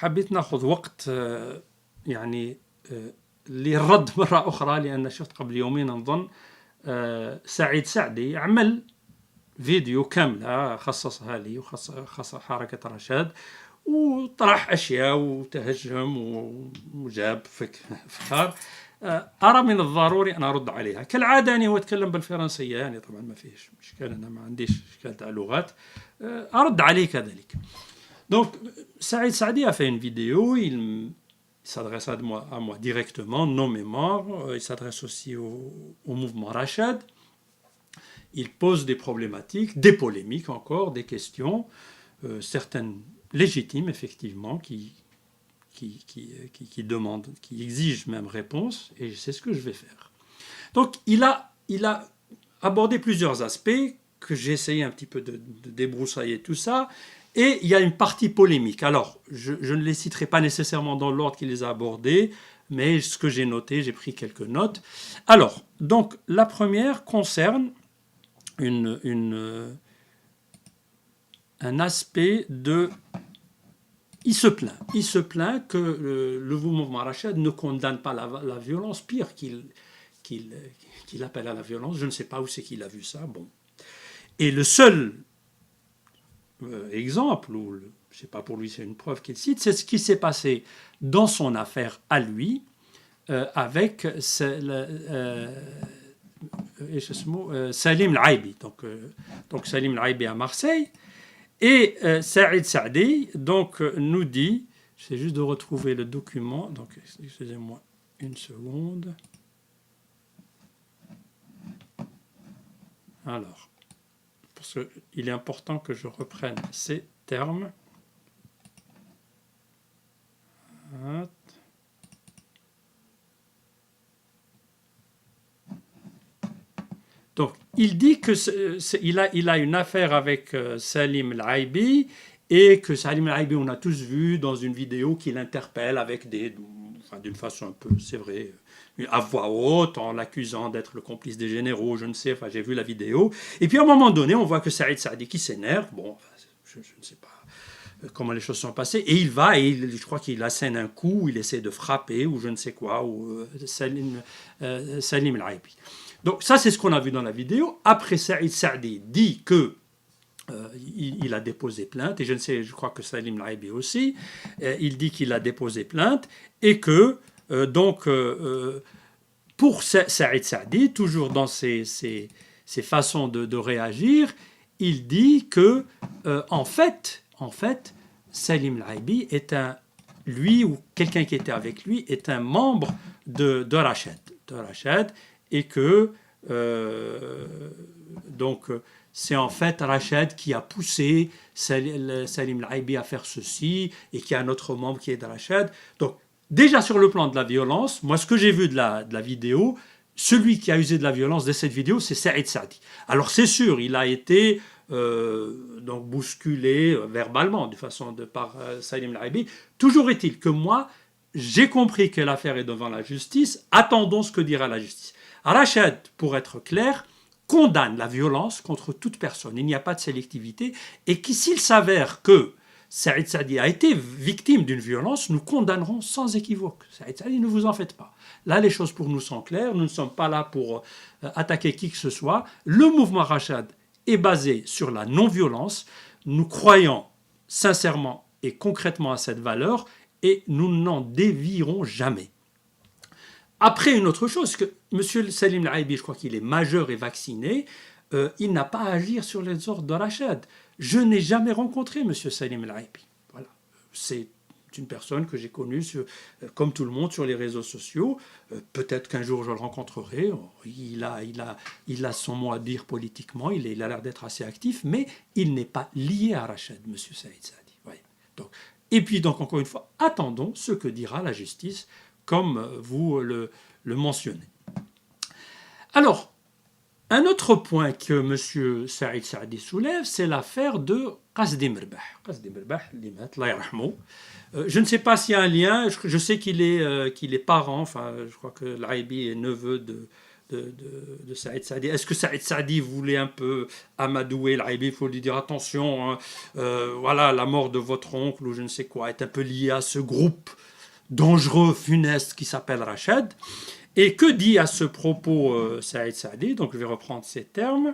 حبيت ناخذ وقت يعني للرد مرة أخرى، لأن شفت قبل يومين نظن سعيد سعدي عمل فيديو كاملة خصصها لي وخصص حركة رشاد، وطرح أشياء وتهجم وجاب فخار. أرى من الضروري أن أرد عليها كالعادة. يعني هو يتكلم بالفرنسية، يعني طبعا ما فيش إشكال، أنا ما عنديش إشكال تاع لغات، أرد عليه كذلك. Donc, Saïd Saadi a fait une vidéo, il s'adresse à moi directement, nommément, il s'adresse aussi au mouvement Rachad. Il pose des problématiques, des polémiques encore, des questions, certaines légitimes effectivement, qui demandent, qui exigent même réponse, et c'est ce que je vais faire. Donc il a abordé plusieurs aspects que j'ai essayé un petit peu de débroussailler tout ça, et il y a une partie polémique. Alors je ne les citerai pas nécessairement dans l'ordre qu'il les a abordés, mais ce que j'ai noté, j'ai pris quelques notes. Alors, donc la première concerne un aspect de... Il se plaint que le mouvement Rachad ne condamne pas la violence, pire qu'il appelle à la violence. Je ne sais pas où c'est qu'il a vu ça. Bon. Et le seul exemple, ou je ne sais pas, pour lui c'est une preuve qu'il cite, c'est ce qui s'est passé dans son affaire à lui avec Salim Al-Aïbi. Donc Salim Al-Aïbi à Marseille. Et Saïd Saadi donc, nous dit, j'essaie juste de retrouver le document, donc excusez-moi une seconde. Alors, parce qu'il est important que je reprenne ces termes. Donc, il dit qu'il a une affaire avec Salim Al-Aïbi, et que Salim Al-Aïbi, on a tous vu dans une vidéo qu'il interpelle avec d'une façon un peu, c'est vrai, à voix haute, en l'accusant d'être le complice des généraux, je ne sais, enfin j'ai vu la vidéo. Et puis à un moment donné, on voit que Saïd Saadi qui s'énerve, bon, je ne sais pas comment les choses sont passées, et il va, et je crois qu'il assène un coup, il essaie de frapper, ou je ne sais quoi, ou Salim Al-Aïbi. Donc ça, c'est ce qu'on a vu dans la vidéo. Après, Saïd Saadi dit que il a déposé plainte, et je crois que Salim Al-Aïbi aussi, il dit qu'il a déposé plainte, et que pour Saïd Saadi, toujours dans ses façons de réagir, il dit que en fait, Salim Al-Aïbi est lui ou quelqu'un qui était avec lui est un membre de Rachad, et que donc c'est en fait Rachad qui a poussé Salim Al-Aïbi à faire ceci, et qu'il y a un autre membre qui est de Rachad. Donc déjà sur le plan de la violence, moi ce que j'ai vu de la vidéo, celui qui a usé de la violence de cette vidéo, c'est Saïd Saadi. Alors c'est sûr, il a été donc bousculé verbalement par Salim Al-Aïbi. Toujours est-il que moi, j'ai compris que l'affaire est devant la justice. Attendons ce que dira la justice. Rachad, pour être clair, condamne la violence contre toute personne. Il n'y a pas de sélectivité, et s'il s'avère que Saïd Saadi a été victime d'une violence, nous condamnerons sans équivoque. Saïd Saadi, ne vous en faites pas. Là, les choses pour nous sont claires. Nous ne sommes pas là pour attaquer qui que ce soit. Le mouvement Rachad est basé sur la non-violence. Nous croyons sincèrement et concrètement à cette valeur, et nous n'en dévierons jamais. Après, une autre chose, que M. Salim Al-Aïbi, je crois qu'il est majeur et vacciné, il n'a pas à agir sur les ordres de Rachad. Je n'ai jamais rencontré M. Salim Al-Aïbi. Voilà. C'est une personne que j'ai connue, comme tout le monde, sur les réseaux sociaux. Peut-être qu'un jour je le rencontrerai. Il a son mot à dire politiquement, il a l'air d'être assez actif, mais il n'est pas lié à Rachad, M. Saïd Saadi. Ouais. Et puis, encore une fois, attendons ce que dira la justice, comme vous le mentionnez. Alors, un autre point que M. Saïd Saadi soulève, c'est l'affaire de Qasdi Mirbah. Qasdi Mirbah, Allah yarhamou. Je ne sais pas s'il y a un lien, je sais qu'il est parent, enfin, je crois que l'Aïbi est neveu de de Saïd Saadi. Est-ce que Saïd Saadi voulait un peu amadouer l'Aïbi? Il faut lui dire attention, hein, voilà, la mort de votre oncle ou je ne sais quoi est un peu liée à ce groupe dangereux, funeste qui s'appelle Rachad. Et que dit à ce propos Saïd Saadi? Donc je vais reprendre ces termes.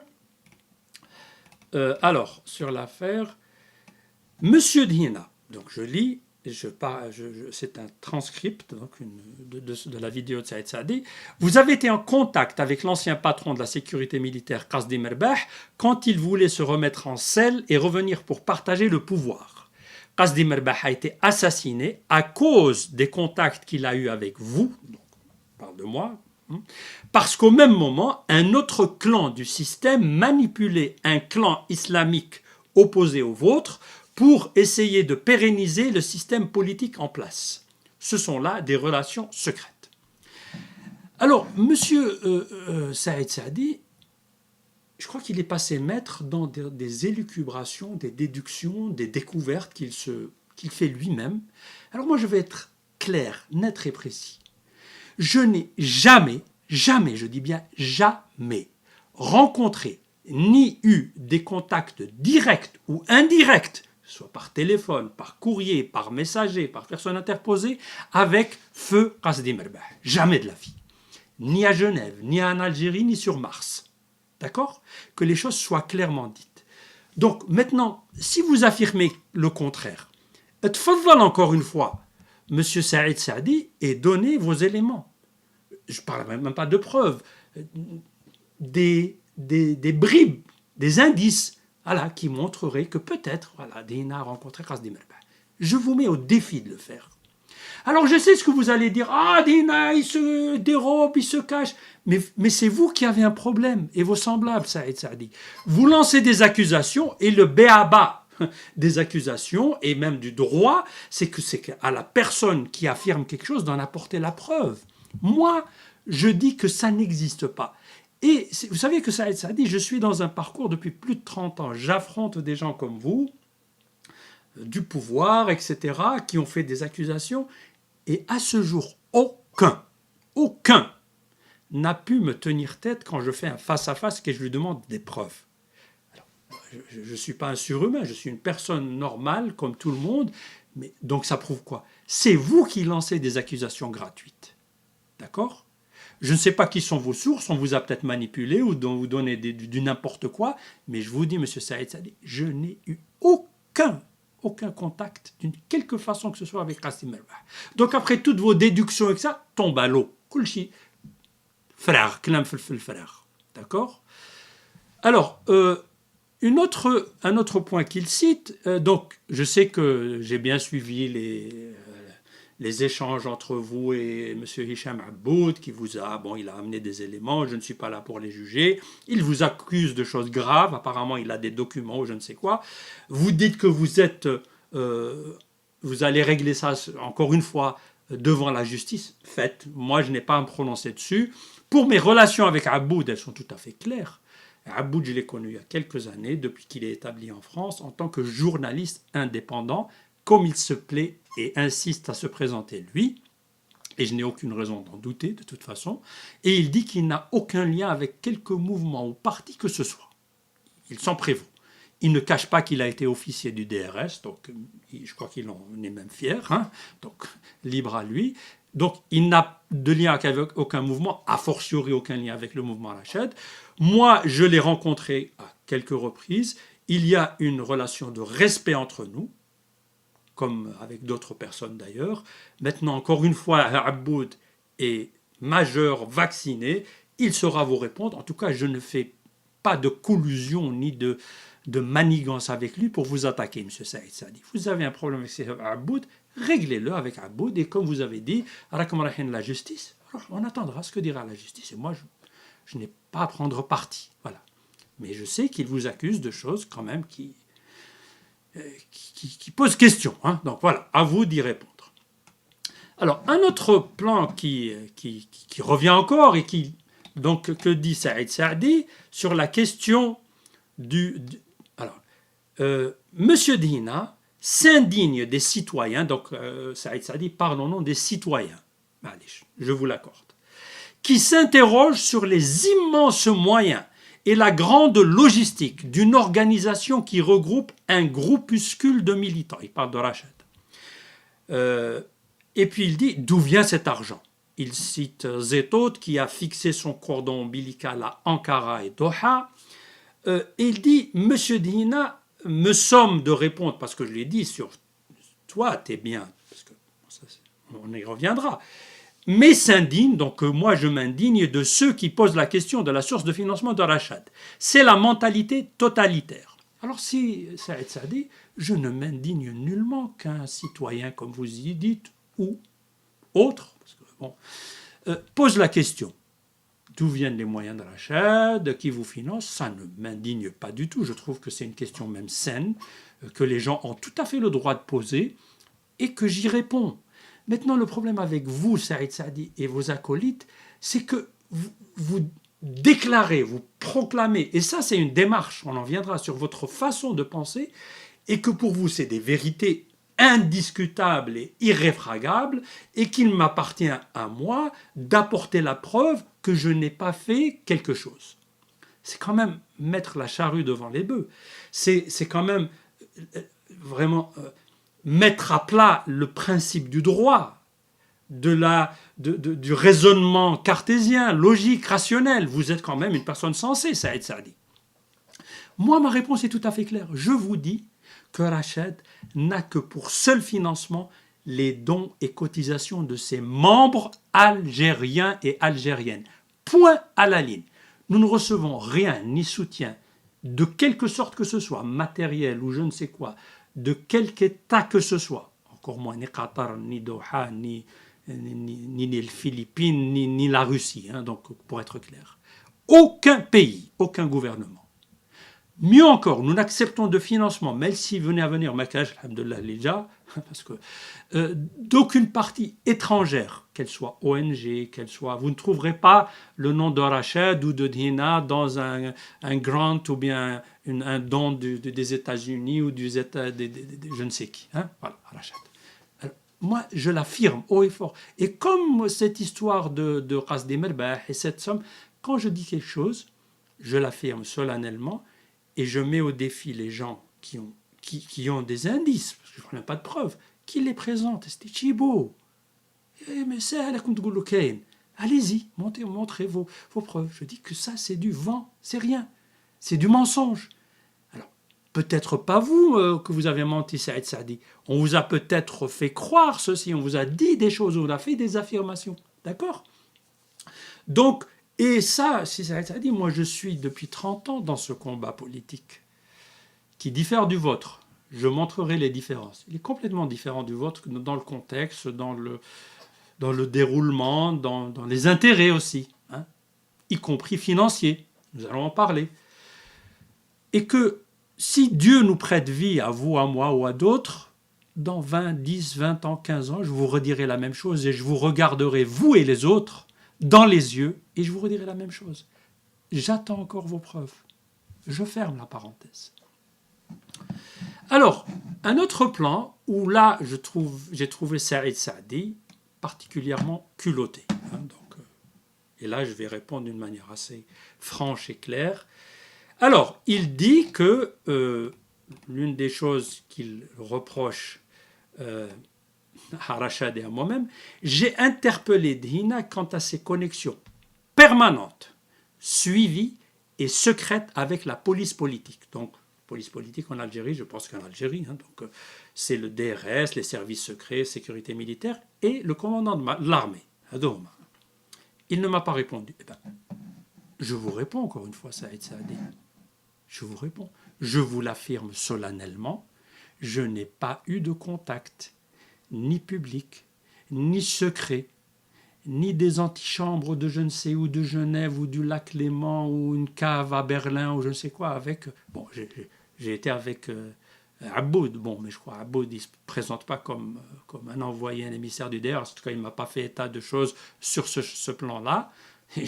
Alors, sur l'affaire, Monsieur Dina, donc je lis, c'est un transcript donc de la vidéo de Saïd Saadi. Vous avez été en contact avec l'ancien patron de la sécurité militaire Qasdi Merbah quand il voulait se remettre en selle et revenir pour partager le pouvoir. Qasdi Merbah a été assassiné à cause des contacts qu'il a eus avec vous, donc on parle de moi, parce qu'au même moment, un autre clan du système manipulait un clan islamique opposé au vôtre pour essayer de pérenniser le système politique en place. Ce sont là des relations secrètes. Alors, monsieur Saïd Saadi, je crois qu'il est passé maître dans des élucubrations, des déductions, des découvertes qu'il fait lui-même. Alors moi, je vais être clair, net et précis. Je n'ai jamais, je dis bien jamais, rencontré ni eu des contacts directs ou indirects, soit par téléphone, par courrier, par messager, par personne interposée, avec feu Qasdi Merbah. Jamais de la vie. Ni à Genève, ni en Algérie, ni sur Mars. D'accord? Que les choses soient clairement dites. Donc maintenant, si vous affirmez le contraire, tfaddal encore une fois, Monsieur Saïd Saadi, et donnez vos éléments. Je ne parle même pas de preuves. Des bribes, des indices, voilà, qui montreraient que peut-être, voilà, Dina a rencontré Qasdi Merbah. Je vous mets au défi de le faire. Alors je sais ce que vous allez dire. Ah, Dina, il se dérobe, il se cache. Mais c'est vous qui avez un problème, et vos semblables, Saïd Saadi. Vous lancez des accusations, et le béaba des accusations, et même du droit, c'est à la personne qui affirme quelque chose d'en apporter la preuve. Moi, je dis que ça n'existe pas. Et vous savez que Saïd Saadi, je suis dans un parcours depuis plus de 30 ans. J'affronte des gens comme vous, du pouvoir, etc., qui ont fait des accusations. Et à ce jour, aucun n'a pu me tenir tête quand je fais un face-à-face et que je lui demande des preuves. Alors, je ne suis pas un surhumain, je suis une personne normale comme tout le monde. Mais, donc ça prouve quoi? C'est vous qui lancez des accusations gratuites. D'accord? Je ne sais pas qui sont vos sources, on vous a peut-être manipulé ou vous donnez du n'importe quoi, mais je vous dis, monsieur Saïd Saadi, je n'ai eu aucun contact d'une quelque façon que ce soit avec Qasdi Merbah. Donc après toutes vos déductions et ça, tombe à l'eau. Kulchi. Frère, klam fil frère. D'accord? Alors, un autre point qu'il cite, donc je sais que j'ai bien suivi les échanges entre vous et M. Hicham Aboud, qui vous a, il a amené des éléments, je ne suis pas là pour les juger, il vous accuse de choses graves, apparemment il a des documents ou je ne sais quoi, vous dites que vous allez régler ça, encore une fois, devant la justice, faites, moi je n'ai pas à me prononcer dessus. Pour mes relations avec Aboud, elles sont tout à fait claires. Aboud, je l'ai connu il y a quelques années, depuis qu'il est établi en France, en tant que journaliste indépendant, comme il se plaît et insiste à se présenter lui, et je n'ai aucune raison d'en douter de toute façon, et il dit qu'il n'a aucun lien avec quelque mouvement ou parti que ce soit. Il s'en prévaut. Il ne cache pas qu'il a été officier du DRS, donc je crois qu'il en est même fier, hein, donc libre à lui. Donc il n'a de lien avec aucun mouvement, a fortiori aucun lien avec le mouvement Rachad. Moi, je l'ai rencontré à quelques reprises. Il y a une relation de respect entre nous, comme avec d'autres personnes d'ailleurs. Maintenant, encore une fois, Aboud est majeur, vacciné, il saura vous répondre. En tout cas, je ne fais pas de collusion ni de manigance avec lui pour vous attaquer, M. Saïd Saadi. Vous avez un problème avec Aboud, réglez-le avec Aboud, et comme vous avez dit, la justice, on attendra ce que dira la justice. Et moi, je n'ai pas à prendre parti. Voilà. Mais je sais qu'il vous accuse de choses quand même qui pose question. Hein. Donc voilà, à vous d'y répondre. Alors, un autre plan qui revient encore et donc, que dit Saïd Saadi sur la question Monsieur Dina s'indigne des citoyens, donc Saïd Saadi parle au nom des citoyens, je vous l'accorde, qui s'interroge sur les immenses moyens et la grande logistique d'une organisation qui regroupe un groupuscule de militants. Il parle de Rachad. Et puis il dit d'où vient cet argent. Il cite Zetot qui a fixé son cordon ombilical à Ankara et Doha. Et il dit, Monsieur Dina, me somme de répondre, parce que je l'ai dit sur toi, t'es bien, parce que on y reviendra, mais s'indigne, donc moi je m'indigne de ceux qui posent la question de la source de financement de Rachad. C'est la mentalité totalitaire. Alors si Saïd Saadi, je ne m'indigne nullement qu'un citoyen, comme vous y dites, ou autre, parce que, bon, pose la question. D'où viennent les moyens de Rachad, qui vous finance? Ça ne m'indigne pas du tout. Je trouve que c'est une question même saine, que les gens ont tout à fait le droit de poser, et que j'y réponds. Maintenant, le problème avec vous, Saïd Saadi, et vos acolytes, c'est que vous déclarez, vous proclamez, et ça c'est une démarche, on en viendra sur votre façon de penser, et que pour vous c'est des vérités indiscutables et irréfragables, et qu'il m'appartient à moi d'apporter la preuve que je n'ai pas fait quelque chose. C'est quand même mettre la charrue devant les bœufs. C'est quand même vraiment mettre à plat le principe du droit, du raisonnement cartésien, logique, rationnel. Vous êtes quand même une personne sensée, Saïd Saadi. Moi, ma réponse est tout à fait claire. Je vous dis que Rachad n'a que pour seul financement les dons et cotisations de ses membres algériens et algériennes. Point à la ligne. Nous ne recevons rien, ni soutien, de quelque sorte que ce soit, matériel ou je ne sais quoi, de quelque État que ce soit, encore moins ni Qatar, ni Doha, ni les Philippines, ni la Russie, hein, donc pour être clair. Aucun pays, aucun gouvernement. Mieux encore, nous n'acceptons de financement, même s'il venait à venir, alhamdoulilah, parce que d'aucune partie étrangère, qu'elle soit ONG, qu'elle soit, vous ne trouverez pas le nom de Rachad ou de Dina dans un grant ou bien un don des États-Unis ou du État de je ne sais qui. Hein, voilà, Rachad. Alors, moi, je l'affirme haut et fort. Et comme cette histoire de Qasdi Merbah et cette somme, quand je dis quelque chose, je l'affirme solennellement. Et je mets au défi les gens qui ont des indices, parce que je n'ai pas de preuves, qui les présentent. C'était chibo. Mais c'est allez-y, montrez vos preuves. Je dis que ça, c'est du vent, c'est rien. C'est du mensonge. Alors, peut-être pas vous que vous avez menti, Saïd Saadi. On vous a peut-être fait croire ceci, on vous a dit des choses, on vous a fait des affirmations. D'accord? Donc, et ça, si ça a dit, moi je suis depuis 30 ans dans ce combat politique qui diffère du vôtre. Je montrerai les différences. Il est complètement différent du vôtre dans le contexte, dans le déroulement, dans les intérêts aussi, hein, y compris financiers. Nous allons en parler. Et que si Dieu nous prête vie, à vous, à moi ou à d'autres, dans 20, 10, 20 ans, 15 ans, je vous redirai la même chose et je vous regarderai, vous et les autres, dans les yeux, et je vous redirai la même chose. J'attends encore vos preuves. Je ferme la parenthèse. Alors, un autre plan où là, j'ai trouvé Saïd Saadi particulièrement culotté. Hein, et là, je vais répondre d'une manière assez franche et claire. Alors, il dit que l'une des choses qu'il reproche à Rachad et à moi-même, j'ai interpellé Dina quant à ses connexions permanentes, suivies et secrètes avec la police politique. Donc, police politique en Algérie, je pense qu'en Algérie, hein, donc c'est le DRS, les services secrets, sécurité militaire et le commandant de l'armée, Adouma. Il ne m'a pas répondu. Eh ben, je vous réponds encore une fois, Saïd Saadi. Je vous réponds. Je vous l'affirme solennellement, je n'ai pas eu de contact ni public, ni secret, ni des antichambres de je ne sais où, de Genève ou du lac Léman ou une cave à Berlin ou je ne sais quoi avec... Bon, j'ai été avec Aboud, bon, mais je crois Aboud, il ne se présente pas comme un envoyé, un émissaire du DR, en tout cas, il ne m'a pas fait état de choses sur ce plan-là. Et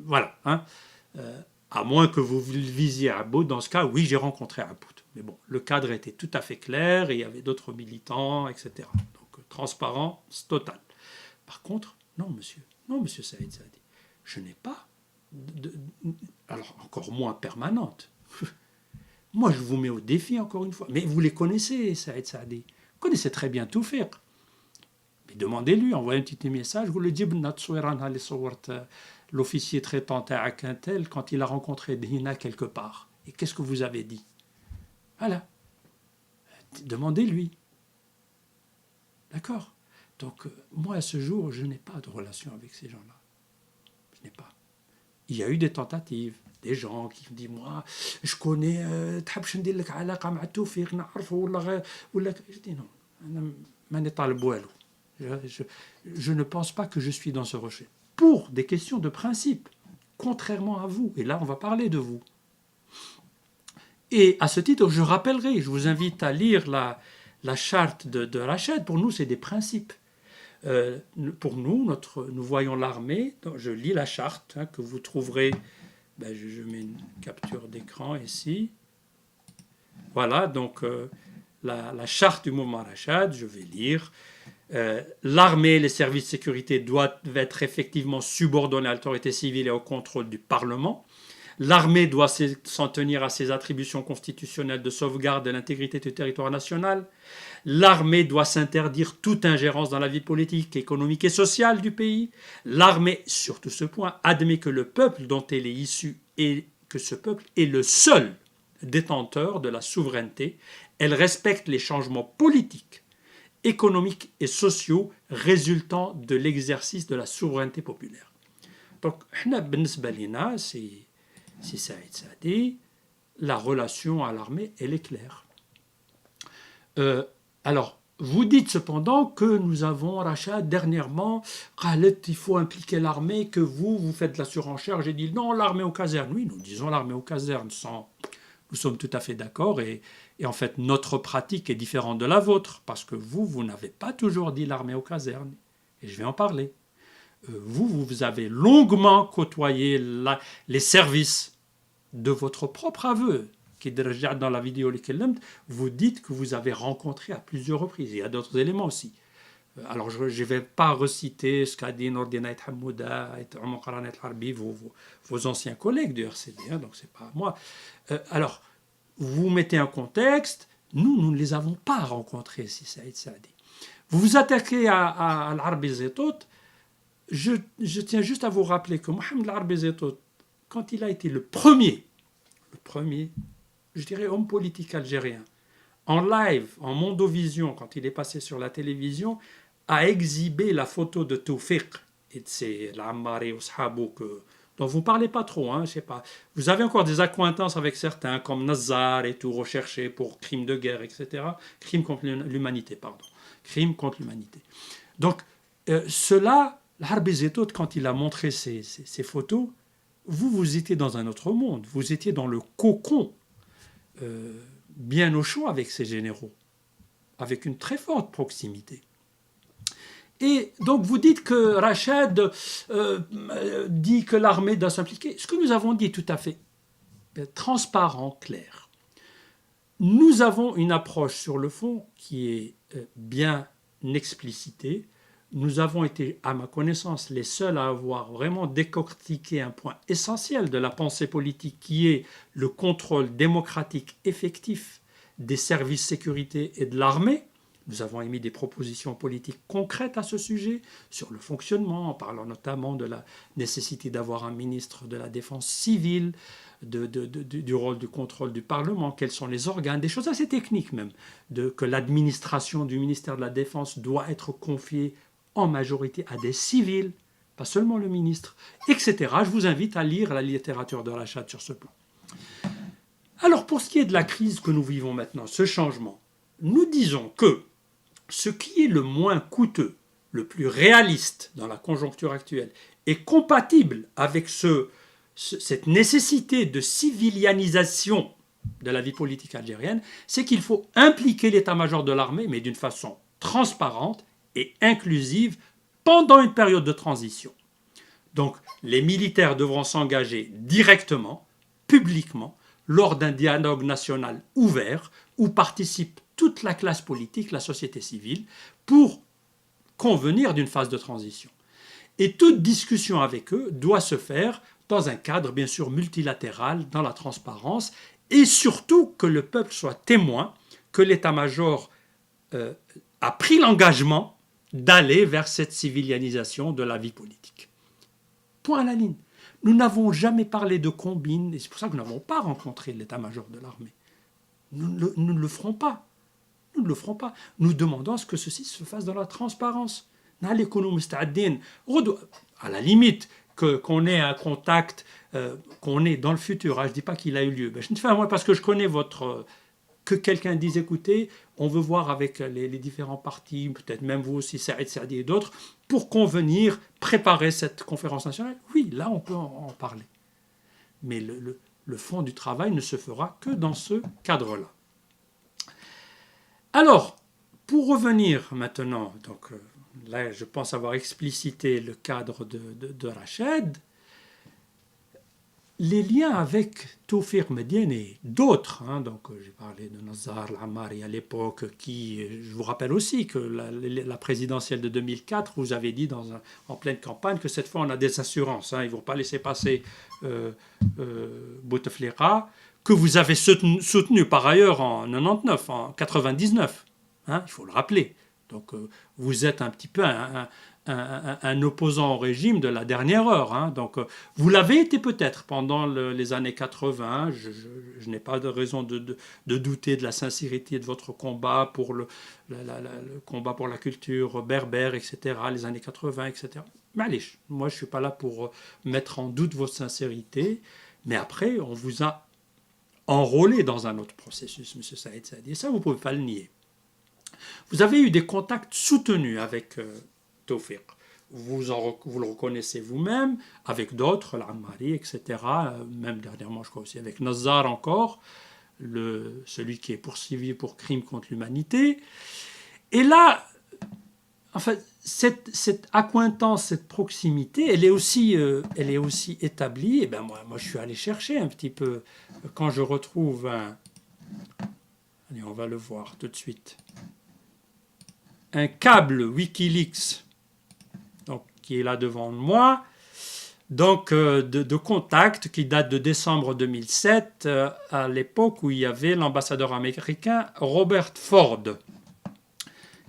voilà, hein. À moins que vous visiez Aboud, dans ce cas, oui, j'ai rencontré Aboud. Mais bon, le cadre était tout à fait clair et il y avait d'autres militants, etc. Donc, transparence totale. Par contre, non, monsieur Saïd Saadi. je n'ai pas, alors encore moins permanente. Moi, je vous mets au défi, encore une fois. Mais vous les connaissez, Saïd Saadi. Vous connaissez très bien Toufiq. Mais demandez-lui, envoyez un petit message, vous le dites, l'officier traitant à Quintel, quand il a rencontré Dina quelque part. Et qu'est-ce que vous avez dit? Voilà. Demandez-lui. D'accord? Donc, moi, à ce jour, je n'ai pas de relation avec ces gens-là. Je n'ai pas. Il y a eu des tentatives, des gens qui me disent, moi, je connais, je dis non, je ne pense pas que je suis dans ce rejet. Pour des questions de principe, contrairement à vous. Et là, on va parler de vous. Et à ce titre, je rappellerai, je vous invite à lire la charte de Rachad. Pour nous, c'est des principes. Pour nous, nous voyons l'armée. Je lis la charte que vous trouverez. Je mets une capture d'écran ici. Voilà, donc la charte du mouvement Rachad, je vais lire. L'armée et les services de sécurité doivent être effectivement subordonnés à l'autorité civile et au contrôle du Parlement. L'armée doit s'en tenir à ses attributions constitutionnelles de sauvegarde de l'intégrité du territoire national. L'armée doit s'interdire toute ingérence dans la vie politique, économique et sociale du pays. L'armée, sur tout ce point, admet que le peuple dont elle est issue et que ce peuple est le seul détenteur de la souveraineté. Elle respecte les changements politiques, économiques et sociaux résultant de l'exercice de la souveraineté populaire. Donc, si Saïd Saadi, la relation à l'armée, elle est claire. Alors, vous dites cependant que nous avons, Rachad, dernièrement, Khaled, il faut impliquer l'armée, que vous faites de la surenchère. J'ai dit non, l'armée aux casernes. Oui, nous disons l'armée aux casernes. Nous sommes tout à fait d'accord. Et en fait, notre pratique est différente de la vôtre, parce que vous n'avez pas toujours dit l'armée aux casernes. Et je vais en parler. Vous avez longuement côtoyé les services de votre propre aveu, qui est dans la vidéo, vous dites que vous avez rencontré à plusieurs reprises. Il y a d'autres éléments aussi. Alors, je ne vais pas reciter ce qu'a dit Nordina Hamouda et Omar Harbi, vos anciens collègues du RCD, donc ce n'est pas moi. Alors, vous mettez un contexte, nous ne les avons pas rencontrés, si Saïd Saadi. Vous vous attaquez à l'Arbi Zetot. Je tiens juste à vous rappeler que Mohamed l'Arbi Zetot, quand il a été le premier, je dirais, homme politique algérien, en live, en mondovision, quand il est passé sur la télévision, a exhibé la photo de Toufiq et de ses Ammari ou Shabou, dont vous ne parlez pas trop, je sais pas. Vous avez encore des accointances avec certains, comme Nazar et tout, recherchés pour crimes de guerre, etc. Crimes contre l'humanité, pardon. Crimes contre l'humanité. Donc, cela, l'Arbi Zetot, quand il a montré ces photos, vous étiez dans un autre monde. Vous étiez dans le cocon, bien au chaud avec ces généraux, avec une très forte proximité. Et donc vous dites que Rachad dit que l'armée doit s'impliquer. Ce que nous avons dit est tout à fait transparent, clair. Nous avons une approche sur le fond qui est bien explicitée. Nous avons été, à ma connaissance, les seuls à avoir vraiment décortiqué un point essentiel de la pensée politique qui est le contrôle démocratique effectif des services de sécurité et de l'armée. Nous avons émis des propositions politiques concrètes à ce sujet, sur le fonctionnement, en parlant notamment de la nécessité d'avoir un ministre de la Défense civile, du rôle du contrôle du Parlement, quels sont les organes, des choses assez techniques même, que l'administration du ministère de la Défense doit être confiée en majorité à des civils, pas seulement le ministre, etc. Je vous invite à lire la littérature de Rachad sur ce plan. Alors, pour ce qui est de la crise que nous vivons maintenant, ce changement, nous disons que ce qui est le moins coûteux, le plus réaliste dans la conjoncture actuelle, est compatible avec cette nécessité de civilianisation de la vie politique algérienne, c'est qu'il faut impliquer l'état-major de l'armée, mais d'une façon transparente et inclusive pendant une période de transition. Donc, les militaires devront s'engager directement, publiquement, lors d'un dialogue national ouvert où participe toute la classe politique, la société civile, pour convenir d'une phase de transition. Et toute discussion avec eux doit se faire dans un cadre bien sûr multilatéral, dans la transparence, et surtout que le peuple soit témoin que l'état-major a pris l'engagement d'aller vers cette civilianisation de la vie politique. Point à la ligne. Nous n'avons jamais parlé de combine, et c'est pour ça que nous n'avons pas rencontré l'état-major de l'armée. Nous ne le ferons pas. Nous ne le ferons pas. Nous demandons à ce que ceci se fasse dans la transparence. À la limite, qu'on ait un contact, qu'on ait dans le futur, je ne dis pas qu'il a eu lieu, je ne fais pas moi parce que je connais votre... que quelqu'un dise, écoutez, on veut voir avec les différents partis, peut-être même vous aussi, Saïd Saadi et d'autres, pour convenir, préparer cette conférence nationale. Oui, là, on peut en parler. Mais le fond du travail ne se fera que dans ce cadre-là. Alors, pour revenir maintenant, donc là, je pense avoir explicité le cadre de Rached, les liens avec Tawfiq Madiane et d'autres, donc j'ai parlé de Nazar Al-Ammari à l'époque, qui, je vous rappelle aussi que la présidentielle de 2004, vous avez dit en pleine campagne que cette fois on a des assurances, ils ne vont pas laisser passer Bouteflika, que vous avez soutenu par ailleurs en 99, en 99, il faut le rappeler. Donc vous êtes un petit peu un opposant au régime de la dernière heure. Donc vous l'avez été peut-être pendant les années 80. Je n'ai pas de raison de douter de la sincérité de votre combat pour le combat pour la culture berbère, etc., les années 80, etc. Mais allez, moi je ne suis pas là pour mettre en doute votre sincérité. Mais après, on vous a enrôlé dans un autre processus, M. Saïd Saadi. Et ça, vous ne pouvez pas le nier. Vous avez eu des contacts soutenus avec Tawfiq. Vous le reconnaissez vous-même, avec d'autres, l'Ammari, etc. Même dernièrement, je crois aussi, avec Nazar encore, celui qui est poursuivi pour crime contre l'humanité. Et là, en fait, cette accointance, cette proximité, elle est aussi établie. Et ben moi, je suis allé chercher un petit peu, quand je retrouve allez, on va le voir tout de suite. Un câble Wikileaks, donc, qui est là devant moi, donc de contact qui date de décembre 2007, à l'époque où il y avait l'ambassadeur américain Robert Ford.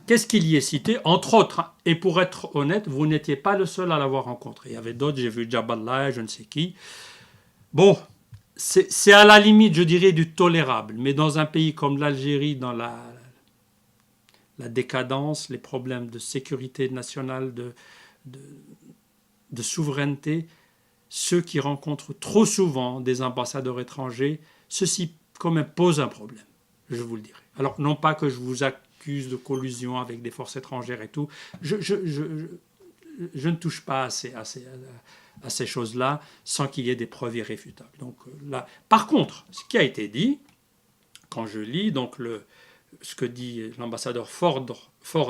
Qu'est-ce qu'il y est cité? Entre autres, et pour être honnête, vous n'étiez pas le seul à l'avoir rencontré. Il y avait d'autres, j'ai vu Jaballah, je ne sais qui. Bon, c'est à la limite, je dirais, du tolérable, mais dans un pays comme l'Algérie, dans la décadence, les problèmes de sécurité nationale, de souveraineté, ceux qui rencontrent trop souvent des ambassadeurs étrangers, ceci quand même pose un problème, je vous le dirai. Alors, non pas que je vous accuse de collusion avec des forces étrangères et tout, je ne touche pas à ces choses-là sans qu'il y ait des preuves irréfutables. Donc, là, par contre, ce qui a été dit, quand je lis donc ce que dit l'ambassadeur Ford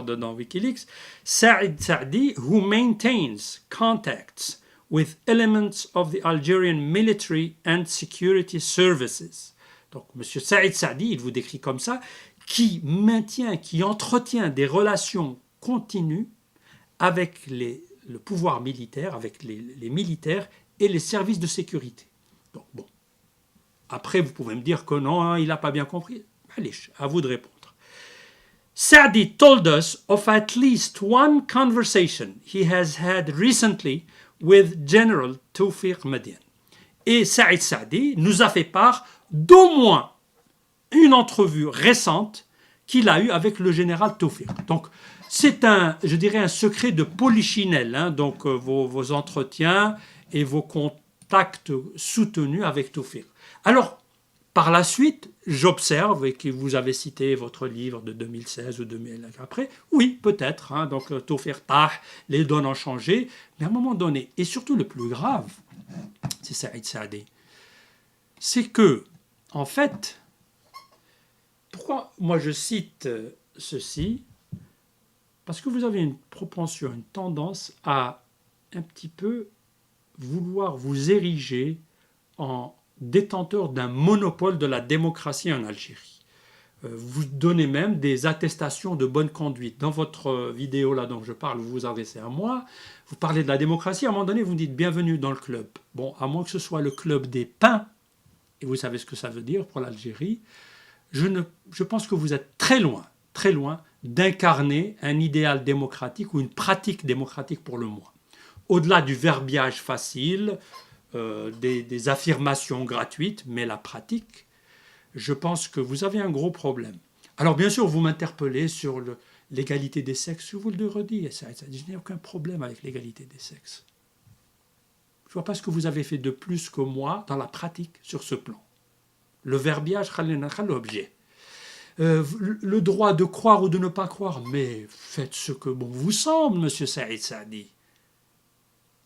dans Wikileaks, Saïd Saadi, who maintains contacts with elements of the Algerian military and security services. Donc, M. Saïd Saadi, il vous décrit comme ça, qui entretient des relations continues avec le pouvoir militaire, avec les militaires et les services de sécurité. Donc, bon. Après, vous pouvez me dire que non, il n'a pas bien compris. Allez, à vous de répondre. Saadi told us of at least one conversation he has had recently with General Tawfiq Madiane. Et Saïd Saadi nous a fait part d'au moins une entrevue récente qu'il a eue avec le général Tawfiq. Donc, c'est un secret de polichinelle, donc vos entretiens et vos contacts soutenus avec Tawfiq. Alors, par la suite, j'observe, et que vous avez cité votre livre de 2016 ou 2000 après, oui, peut-être, donc Tawfiq les donnes ont changé, mais à un moment donné, et surtout le plus grave, c'est Saïd Saadi, c'est que, en fait, pourquoi moi je cite ceci? Parce que vous avez une propension, une tendance à un petit peu vouloir vous ériger en détenteur d'un monopole de la démocratie en Algérie. Vous donnez même des attestations de bonne conduite. Dans votre vidéo là dont je parle, vous vous adressez à moi, vous parlez de la démocratie, à un moment donné vous dites bienvenue dans le club. Bon, à moins que ce soit le club des pains, et vous savez ce que ça veut dire pour l'Algérie, je pense que vous êtes très loin d'incarner un idéal démocratique ou une pratique démocratique pour le moins. Au-delà du verbiage facile, des affirmations gratuites, mais la pratique, je pense que vous avez un gros problème. Alors bien sûr, vous m'interpellez sur l'égalité des sexes, je vous le redis, je n'ai aucun problème avec l'égalité des sexes. Je ne vois pas ce que vous avez fait de plus que moi dans la pratique sur ce plan. Le verbiage, l'objet. Le droit de croire ou de ne pas croire, mais faites ce que bon vous semble, monsieur Saïd Saadi.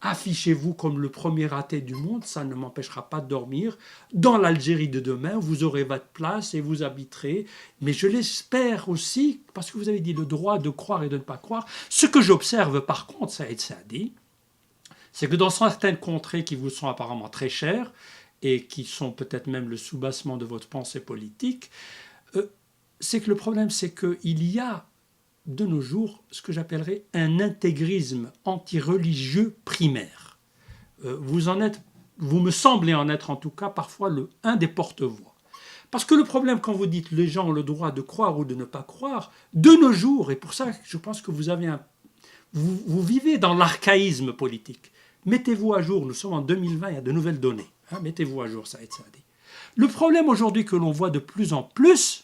Affichez-vous comme le premier athée du monde, ça ne m'empêchera pas de dormir. Dans l'Algérie de demain, vous aurez votre place et vous habiterez. Mais je l'espère aussi, parce que vous avez dit le droit de croire et de ne pas croire. Ce que j'observe par contre, Saïd Saadi, c'est que dans certaines contrées qui vous sont apparemment très chères et qui sont peut-être même le soubassement de votre pensée politique, c'est que le problème, c'est qu'il y a de nos jours ce que j'appellerais un intégrisme anti-religieux primaire. Vous me semblez en être en tout cas parfois un des porte-voix. Parce que le problème quand vous dites les gens ont le droit de croire ou de ne pas croire, de nos jours, et pour ça je pense que vous vivez dans l'archaïsme politique. Mettez-vous à jour, nous sommes en 2020, il y a de nouvelles données. Mettez-vous à jour, Saïd Saadi. Le problème aujourd'hui que l'on voit de plus en plus,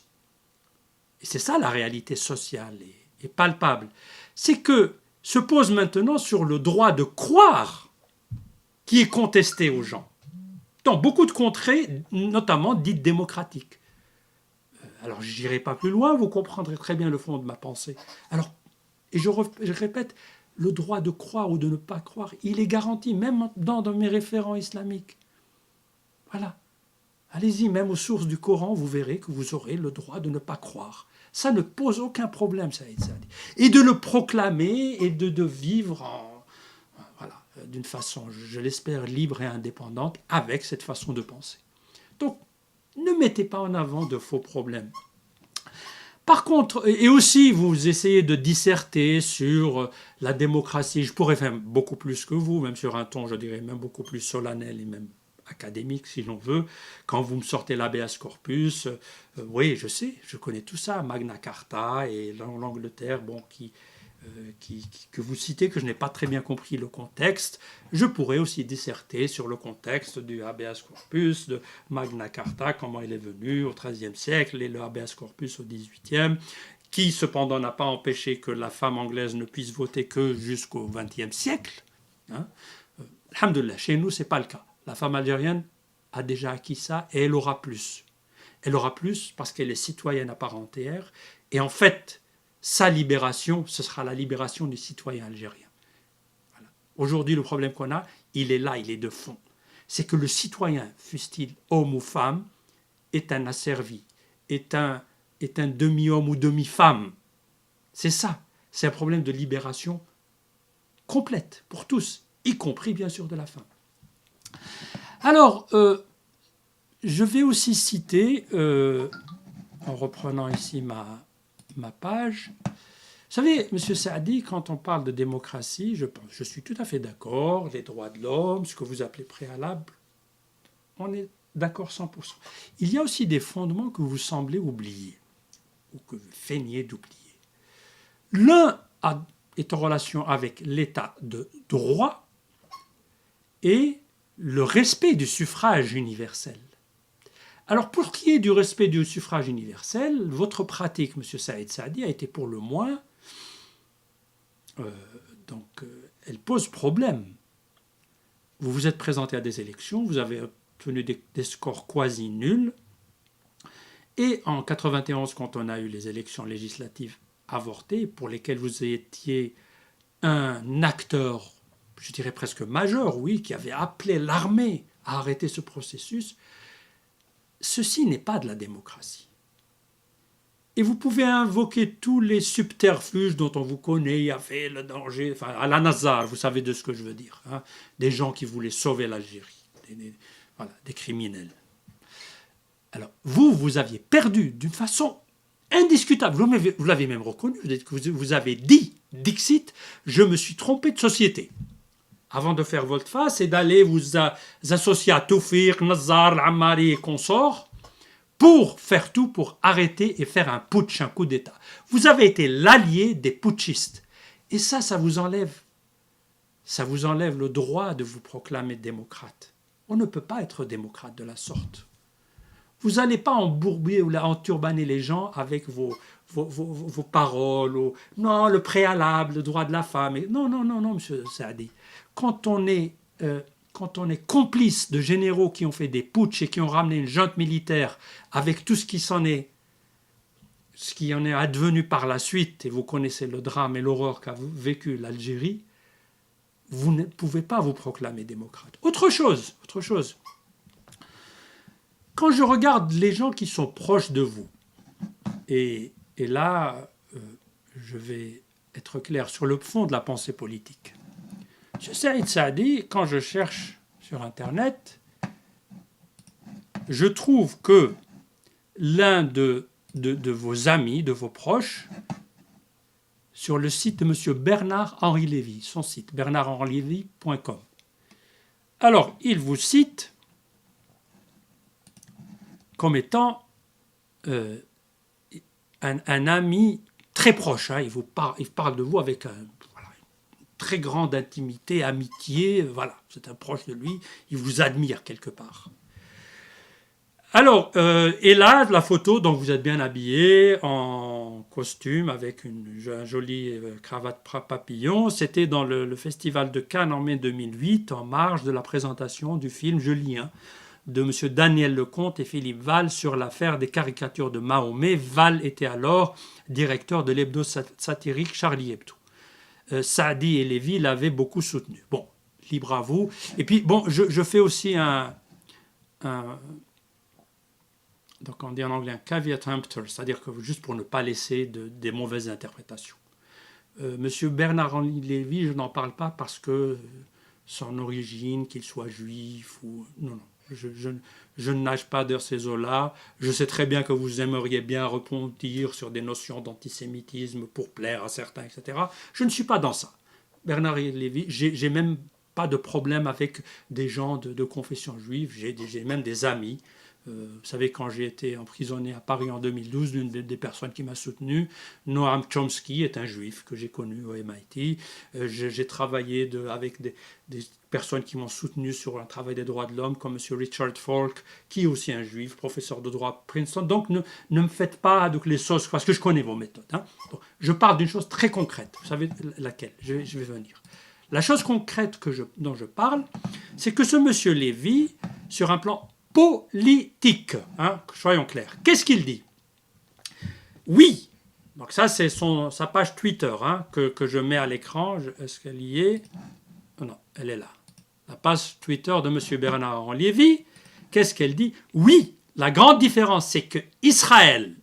et c'est ça la réalité sociale et palpable, c'est que se pose maintenant sur le droit de croire qui est contesté aux gens. Dans beaucoup de contrées, notamment dites démocratiques. Alors je n'irai pas plus loin, vous comprendrez très bien le fond de ma pensée. Alors, et je répète, le droit de croire ou de ne pas croire, il est garanti, même dans mes référents islamiques. Voilà. Allez-y, même aux sources du Coran, vous verrez que vous aurez le droit de ne pas croire. Ça ne pose aucun problème, Saïd Saadi. Et de le proclamer et de vivre d'une façon, je l'espère, libre et indépendante avec cette façon de penser. Donc, ne mettez pas en avant de faux problèmes. Par contre, et aussi, vous essayez de disserter sur la démocratie. Je pourrais faire beaucoup plus que vous, même sur un ton, je dirais, même beaucoup plus solennel et même académique, si l'on veut. Quand vous me sortez l'habeas corpus, oui, je sais, je connais tout ça, Magna Carta et l'Angleterre, bon, que vous citez, que je n'ai pas très bien compris le contexte. Je pourrais aussi disserter sur le contexte du habeas corpus, de Magna Carta, comment il est venu au XIIIe siècle, et le habeas corpus au XVIIIe, qui cependant n'a pas empêché que la femme anglaise ne puisse voter que jusqu'au XXe siècle. Alhamdoulilah, chez nous, ce n'est pas le cas. La femme algérienne a déjà acquis ça et elle aura plus. Elle aura plus parce qu'elle est citoyenne à part entière. Et en fait, sa libération, ce sera la libération du citoyen algérien. Voilà. Aujourd'hui, le problème qu'on a, il est là, il est de fond. C'est que le citoyen, fût-il homme ou femme, est un asservi, est un demi-homme ou demi-femme. C'est ça. C'est un problème de libération complète pour tous, y compris bien sûr de la femme. Alors, je vais aussi citer, en reprenant ici ma page, vous savez, M. Saadi, quand on parle de démocratie, je suis tout à fait d'accord, les droits de l'homme, ce que vous appelez préalable, on est d'accord 100%. Il y a aussi des fondements que vous semblez oublier, ou que vous feignez d'oublier. L'un est en relation avec l'état de droit et le respect du suffrage universel. Alors, pour ce qui est du respect du suffrage universel, votre pratique, M. Saïd Saadi, a été pour le moins... elle pose problème. Vous vous êtes présenté à des élections, vous avez obtenu des scores quasi nuls, et en 1991, quand on a eu les élections législatives avortées, pour lesquelles vous étiez un acteur, je dirais presque majeur, oui, qui avait appelé l'armée à arrêter ce processus, ceci n'est pas de la démocratie. Et vous pouvez invoquer tous les subterfuges dont on vous connaît, il y avait le danger, enfin, à la Nazar, vous savez de ce que je veux dire, hein, des gens qui voulaient sauver l'Algérie, des criminels. Alors, vous aviez perdu d'une façon indiscutable. Vous l'avez même reconnu, vous avez dit, Dixit, je me suis trompé de société. Avant de faire volte-face et d'aller vous associer à Tawfiq, Nazar, Ammari et consorts pour faire tout pour arrêter et faire un putsch, un coup d'État. Vous avez été l'allié des putschistes. Et ça vous enlève le droit de vous proclamer démocrate. On ne peut pas être démocrate de la sorte. Vous n'allez pas embourber ou enturbaner les gens avec vos paroles. Non, le préalable, le droit de la femme. Non, monsieur Saadi. Quand on est complice de généraux qui ont fait des putschs et qui ont ramené une junte militaire avec tout ce qui en est advenu par la suite, et vous connaissez le drame et l'horreur qu'a vécu l'Algérie, vous ne pouvez pas vous proclamer démocrate. Autre chose. Quand je regarde les gens qui sont proches de vous, et là, je vais être clair sur le fond de la pensée politique. M. Saïd Saadi, quand je cherche sur Internet, je trouve que l'un de vos amis, de vos proches, sur le site de M. Bernard-Henri Lévy, son site, bernardhenrilévy.com. Alors, il vous cite comme étant un ami très proche. Hein, il parle de vous avec une très grande intimité, amitié. Voilà, c'est un proche de lui. Il vous admire quelque part. Alors, et là, la photo, donc vous êtes bien habillé en costume avec une jolie cravate papillon. C'était dans le Festival de Cannes en mai 2008, en marge de la présentation du film Je lis un de M. Daniel Lecomte et Philippe Val sur l'affaire des caricatures de Mahomet. Val était alors directeur de l'hebdo satirique Charlie Hebdo. Saadi et Lévy l'avaient beaucoup soutenu. Bon, libre à vous. Et puis, bon, je fais aussi donc on dit en anglais un caveat emptor, c'est-à-dire que juste pour ne pas laisser des mauvaises interprétations. Monsieur Bernard-Henri Lévy, je n'en parle pas parce que son origine, qu'il soit juif ou... Non. Je ne nage pas dans ces eaux-là. Je sais très bien que vous aimeriez bien rebondir sur des notions d'antisémitisme pour plaire à certains, etc. Je ne suis pas dans ça. Bernard Lévy, j'ai même pas de problème avec des gens de confession juive. J'ai même des amis. Vous savez, quand j'ai été emprisonné à Paris en 2012, l'une des personnes qui m'a soutenu, Noam Chomsky, est un juif que j'ai connu au MIT. J'ai travaillé avec des personnes qui m'ont soutenu sur un travail des droits de l'homme, comme M. Richard Falk, qui est aussi un juif, professeur de droit à Princeton. Donc ne me faites pas les sauces, parce que je connais vos méthodes. Hein. Donc, je parle d'une chose très concrète. Vous savez laquelle? Je vais venir. La chose concrète dont je parle, c'est que ce M. Lévy, sur un plan politique, hein, soyons clairs. Qu'est-ce qu'il dit? Oui, donc ça c'est sa page Twitter hein, que je mets à l'écran. Est-ce qu'elle y est? Non, elle est là. La page Twitter de M. Bernard-Henri Lévy. Qu'est-ce qu'elle dit? Oui, la grande différence c'est que Israël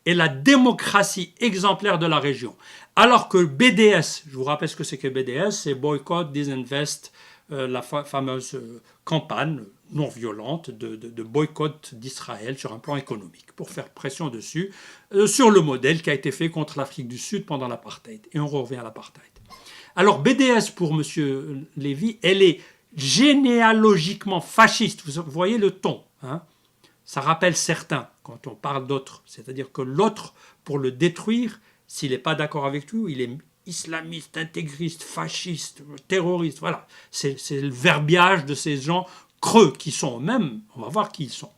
est la démocratie exemplaire de la région. Alors que BDS, je vous rappelle ce que c'est que BDS, c'est Boycott, Disinvest, la fameuse campagne non violente de boycott d'Israël sur un plan économique, pour faire pression dessus, sur le modèle qui a été fait contre l'Afrique du Sud pendant l'apartheid. Et on revient à l'apartheid. Alors BDS, pour M. Lévy, elle est généalogiquement fasciste. Vous voyez le ton. Hein, ça rappelle certains quand on parle d'autres. C'est-à-dire que l'autre, pour le détruire, s'il n'est pas d'accord avec lui, il est islamiste, intégriste, fasciste, terroriste. Voilà, c'est le verbiage de ces gens creux qui sont eux-mêmes, on va voir qui ils sont.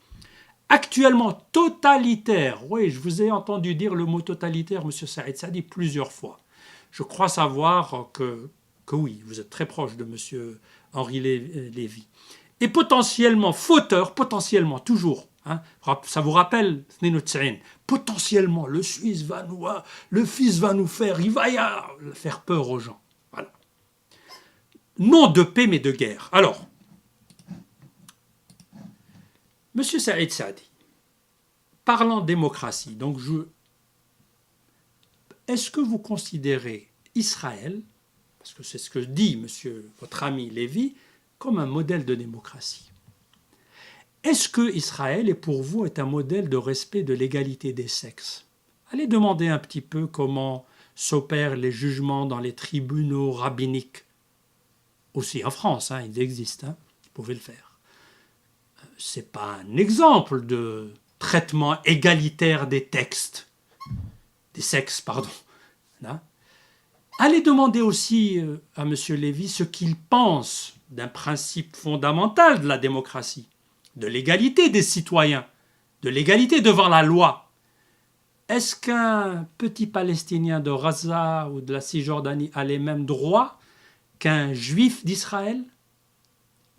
Actuellement totalitaire, oui, je vous ai entendu dire le mot totalitaire, M. Saïd Saadi, plusieurs fois. Je crois savoir que oui, vous êtes très proche de M. Henri Lévy. Et potentiellement fauteur, potentiellement toujours, hein, ça vous rappelle, potentiellement le fils va nous faire, il va faire peur aux gens. Voilà. Non de paix mais de guerre. Alors, M. Saïd Saadi, parlant démocratie, donc est-ce que vous considérez Israël, parce que c'est ce que dit votre ami Lévy, comme un modèle de démocratie? Est-ce que Israël, pour vous, est un modèle de respect de l'égalité des sexes? Allez demander un petit peu comment s'opèrent les jugements dans les tribunaux rabbiniques. Aussi en France, hein, ils existent, hein, vous pouvez le faire. Ce n'est pas un exemple de traitement égalitaire des textes, des sexes, pardon. Hein. Allez demander aussi à M. Lévy ce qu'il pense d'un principe fondamental de la démocratie, de l'égalité des citoyens, de l'égalité devant la loi. Est-ce qu'un petit Palestinien de Gaza ou de la Cisjordanie a les mêmes droits qu'un juif d'Israël?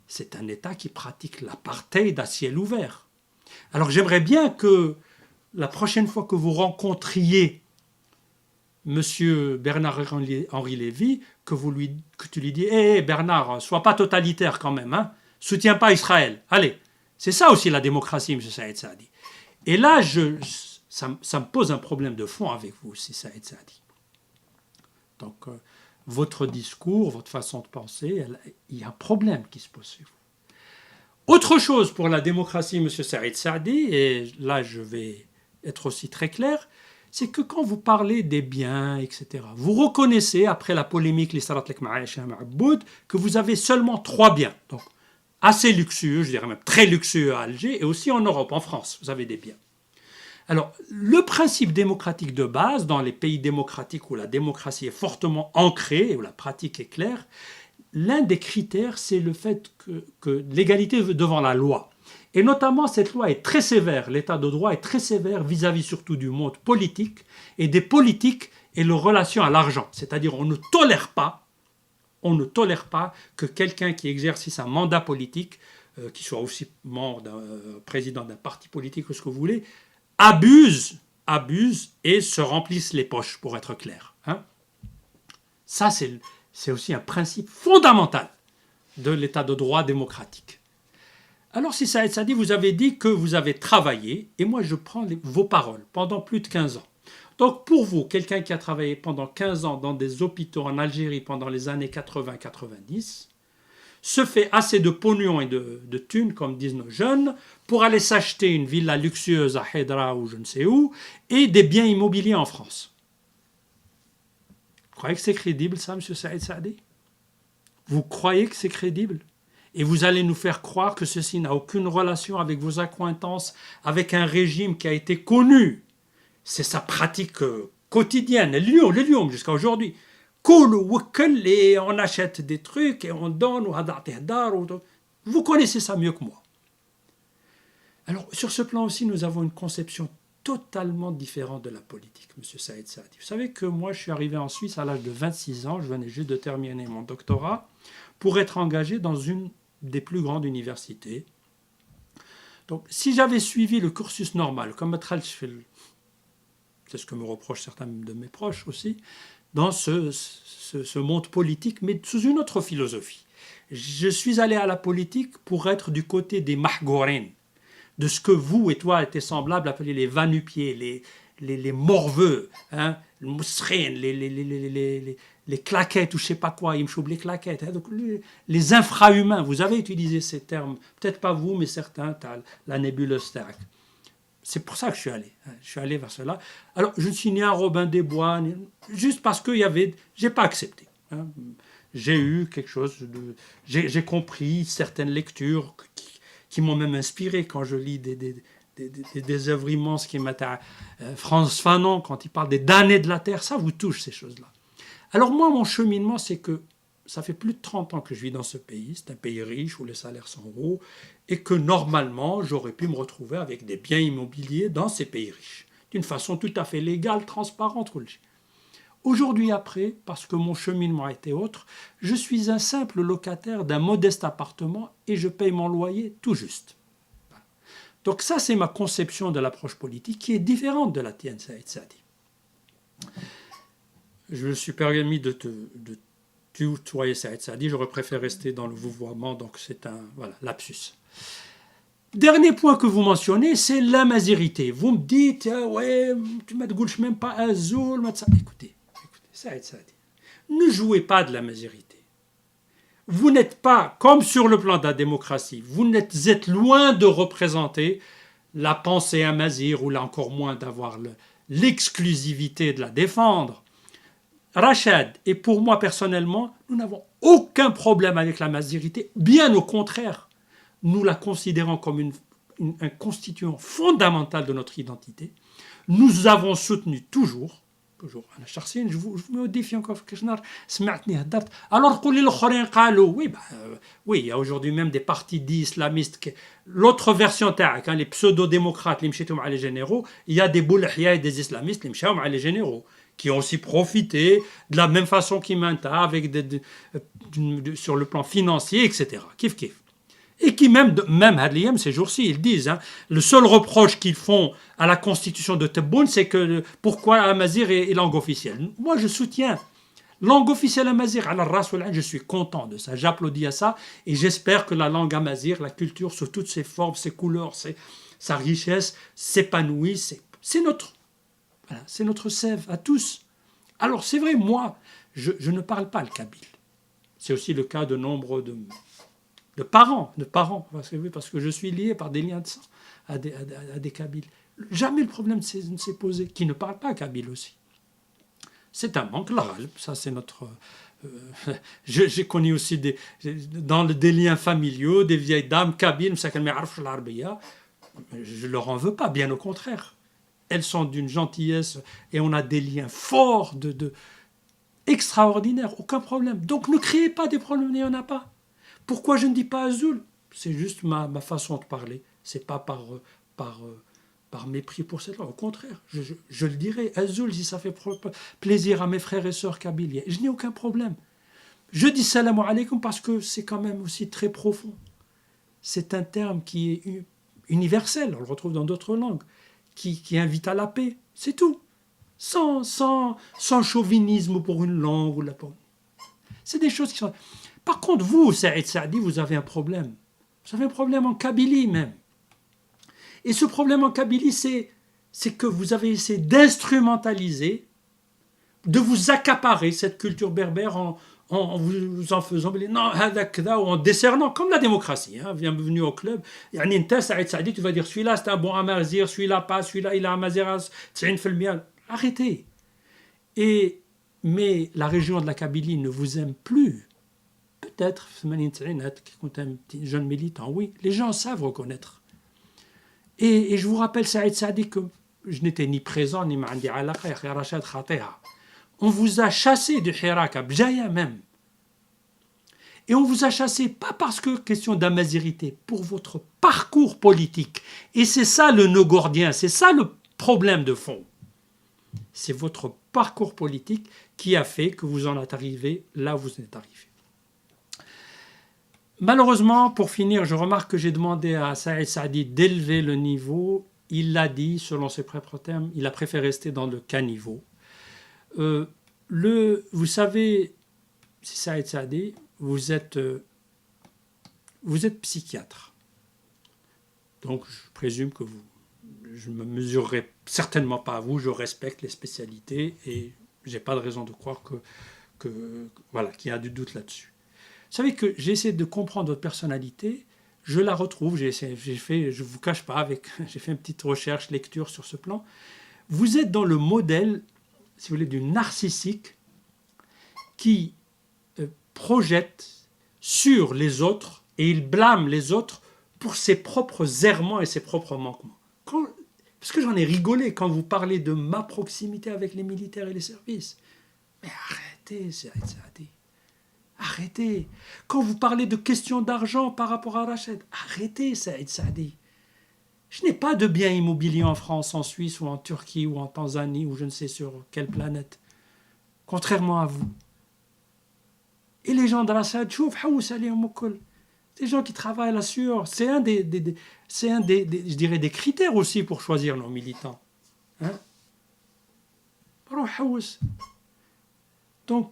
C'est un État qui pratique l'apartheid à ciel ouvert. Alors j'aimerais bien que la prochaine fois que vous rencontriez Monsieur Bernard-Henri Lévy, que tu lui dis hey, Bernard, sois pas totalitaire quand même, hein, soutiens pas Israël. Allez, c'est ça aussi la démocratie, M. Saïd Saadi. Et là, ça me pose un problème de fond avec vous, c'est Saïd Saadi. Donc, votre discours, votre façon de penser, il y a un problème qui se pose chez vous. Autre chose pour la démocratie, M. Saïd Saadi, et là je vais être aussi très clair, c'est que quand vous parlez des biens, etc., vous reconnaissez, après la polémique que vous avez seulement 3 biens. Donc, assez luxueux, je dirais même très luxueux à Alger, et aussi en Europe, en France, vous avez des biens. Alors, le principe démocratique de base, dans les pays démocratiques où la démocratie est fortement ancrée, et où la pratique est claire, l'un des critères, c'est le fait que l'égalité devant la loi. Et notamment, cette loi est très sévère, l'état de droit est très sévère vis-à-vis surtout du monde politique et des politiques et leur relation à l'argent. C'est-à-dire, on ne tolère pas que quelqu'un qui exerce un mandat politique, qui soit aussi membre président d'un parti politique ou ce que vous voulez, abuse et se remplisse les poches, pour être clair. Hein. Ça, c'est aussi un principe fondamental de l'état de droit démocratique. Alors, si Saïd Saadi, vous avez dit que vous avez travaillé, et moi je prends vos paroles, pendant plus de 15 ans. Donc pour vous, quelqu'un qui a travaillé pendant 15 ans dans des hôpitaux en Algérie pendant les années 80-90, se fait assez de pognon et de thunes, comme disent nos jeunes, pour aller s'acheter une villa luxueuse à Hedra ou je ne sais où, et des biens immobiliers en France. Vous croyez que c'est crédible ça, M. Saïd Saadi? Vous croyez que c'est crédible? Et vous allez nous faire croire que ceci n'a aucune relation avec vos accointances, avec un régime qui a été connu. C'est sa pratique quotidienne, le lion jusqu'à aujourd'hui. Et on achète des trucs et on donne. Vous connaissez ça mieux que moi. Alors, sur ce plan aussi, nous avons une conception totalement différente de la politique, M. Saïd Saadi. Vous savez que moi, je suis arrivé en Suisse à l'âge de 26 ans, je venais juste de terminer mon doctorat, pour être engagé dans une des plus grandes universités. Donc, si j'avais suivi le cursus normal, comme c'est ce que me reprochent certains de mes proches aussi, dans ce monde politique, mais sous une autre philosophie. Je suis allé à la politique pour être du côté des mahgourin, de ce que vous et toi étaient semblables appeler les va-nu-pieds, les morveux, hein, les claquettes ou je ne sais pas quoi, ils me choubent les claquettes, hein, donc les infrahumains, vous avez utilisé ces termes, peut-être pas vous, mais certains, la nébuleuse Stark. C'est pour ça que je suis allé vers cela. Alors, je ne suis ni un Robin des Bois, juste parce que j'ai pas accepté. Hein. J'ai eu quelque chose j'ai compris certaines lectures qui m'ont même inspiré quand je lis des œuvres immenses qui mettent à Frantz Fanon, quand il parle des damnés de la terre, ça vous touche ces choses-là. Alors moi, mon cheminement, c'est que ça fait plus de 30 ans que je vis dans ce pays, c'est un pays riche où les salaires sont hauts, et que normalement, j'aurais pu me retrouver avec des biens immobiliers dans ces pays riches, d'une façon tout à fait légale, transparente. Aujourd'hui, après, parce que mon cheminement a été autre, je suis un simple locataire d'un modeste appartement et je paye mon loyer tout juste. Donc ça, c'est ma conception de l'approche politique qui est différente de la tienne, Saïd Saadi. Je me suis permis de tutoyer Saïd Saadi, j'aurais préféré rester dans le vouvoiement, donc c'est un lapsus. Dernier point que vous mentionnez, c'est la mazérité. Vous me dites, ouais, tu ne me même pas Azoul. Écoutez, Saïd Saadi, ne jouez pas de la mazérité. Vous n'êtes pas, comme sur le plan de la démocratie, vous êtes loin de représenter la pensée amazigh ou là encore moins d'avoir l'exclusivité de la défendre. Rachad, et pour moi personnellement, nous n'avons aucun problème avec la mazirité, bien au contraire. Nous la considérons comme un constituant fondamental de notre identité. Nous avons soutenu toujours, je vous mets au défi encore, alors que les autres oui, oui, il y a aujourd'hui même des partis dits islamistes, l'autre version, les pseudo-démocrates, les généraux, il y a des boulahia et des islamistes, les généraux, qui ont aussi profité de la même façon qu'ils maintiennent avec sur le plan financier, etc. Kif kif. Et qui même Hadliyem, ces jours-ci, ils disent, le seul reproche qu'ils font à la constitution de Tebboune, c'est que pourquoi Amazigh est langue officielle. Moi, je soutiens langue officielle Amazigh, je suis content de ça, j'applaudis à ça, et j'espère que la langue Amazigh, la culture sous toutes ses formes, ses couleurs, sa richesse, s'épanouit. C'est notre sève à tous. Alors, c'est vrai, moi, je ne parle pas le kabyle. C'est aussi le cas de nombre de parents, parce que je suis lié par des liens de sang à des Kabyles. Jamais le problème ne s'est posé, qui ne parlent pas kabyle aussi. C'est un manque là, ça c'est notre... j'ai connu aussi des liens familiaux, des vieilles dames kabyles, je leur en veux pas, bien au contraire. Elles sont d'une gentillesse et on a des liens forts, extraordinaires, aucun problème. Donc ne créez pas des problèmes, il n'y en a pas. Pourquoi je ne dis pas Azul? C'est juste ma façon de parler. C'est pas par mépris pour cette langue. Au contraire, je le dirai. Azul, si ça fait plaisir à mes frères et sœurs kabyliens, je n'ai aucun problème. Je dis salam alaykoum parce que c'est quand même aussi très profond. C'est un terme qui est universel, on le retrouve dans d'autres langues, qui invite à la paix. C'est tout. Sans chauvinisme pour une langue ou la peau. C'est des choses qui sont... Par contre, vous, Saïd Saadi, vous avez un problème. Vous avez un problème en Kabylie même. Et ce problème en Kabylie, c'est que vous avez essayé d'instrumentaliser, de vous accaparer cette culture berbère en vous en faisant non, ou en décernant, comme la démocratie. Bienvenue au club. Saïd Saadi, tu vas dire celui-là c'est un bon Amazir, celui-là pas, celui-là il a Amaziras, 90%. Arrêtez. Mais la région de la Kabylie ne vous aime plus. Peut-être, qui compte un petit jeune militant, oui, les gens savent reconnaître. Et je vous rappelle, Saïd Saadi, que je n'étais ni présent, ni ma'andi alaqa, ya Rachad Khatea. On vous a chassé du Hirak, à Bjaya même. Et on vous a chassé, pas parce que question d'amazirité, pour votre parcours politique. Et c'est ça le nœud gordien, c'est ça le problème de fond. C'est votre parcours politique qui a fait que vous en êtes arrivé là où vous êtes arrivé. Malheureusement, pour finir, je remarque que j'ai demandé à Saïd Saadi d'élever le niveau. Il l'a dit, selon ses propres termes, il a préféré rester dans le caniveau. Vous savez, Saïd Saadi, vous êtes psychiatre. Donc, je présume que je ne me mesurerai certainement pas à vous, je respecte les spécialités et je n'ai pas de raison de croire qu'il y a du doute là-dessus. Vous savez que j'ai essayé de comprendre votre personnalité, je la retrouve, je ne vous cache pas, j'ai fait une petite recherche, lecture sur ce plan. Vous êtes dans le modèle, si vous voulez, du narcissique qui projette sur les autres et il blâme les autres pour ses propres errements et ses propres manquements. Parce que j'en ai rigolé quand vous parlez de ma proximité avec les militaires et les services. Mais arrêtez, Saadi. Arrêtez. Quand vous parlez de questions d'argent par rapport à Rachid, arrêtez, Saïd Saadi. Je n'ai pas de biens immobiliers en France, en Suisse ou en Turquie ou en Tanzanie ou je ne sais sur quelle planète. Contrairement à vous. Et les gens de Rachid, des gens qui travaillent là-dessus, c'est un des je dirais, des critères aussi pour choisir nos militants. Donc,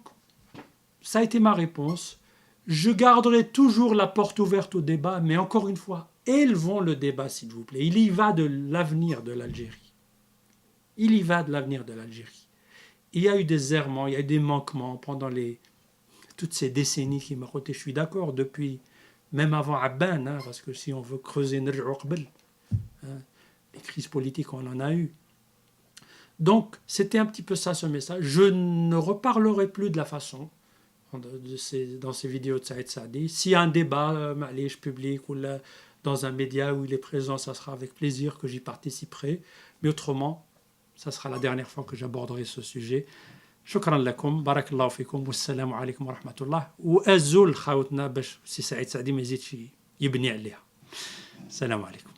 ça a été ma réponse. Je garderai toujours la porte ouverte au débat, mais encore une fois, élevons le débat, s'il vous plaît. Il y va de l'avenir de l'Algérie. Il y va de l'avenir de l'Algérie. Il y a eu des errements, il y a eu des manquements pendant toutes ces décennies qui m'ont roté. Je suis d'accord, depuis, même avant Abban, parce que si on veut creuser les crises politiques, on en a eu. Donc, c'était un petit peu ça ce message. Je ne reparlerai plus de la façon dans ces vidéos de Saïd Saadi. S'il y a un débat, public ou là, dans un média où il est présent, ça sera avec plaisir que j'y participerai. Mais autrement, ça sera la dernière fois que j'aborderai ce sujet. شكرا لكم بارك الله فيكم والسلام عليكم ورحمة الله وأزول خاوتنا باش سي سعيد سعدي ما يزيدش يبني عليها السلام عليكم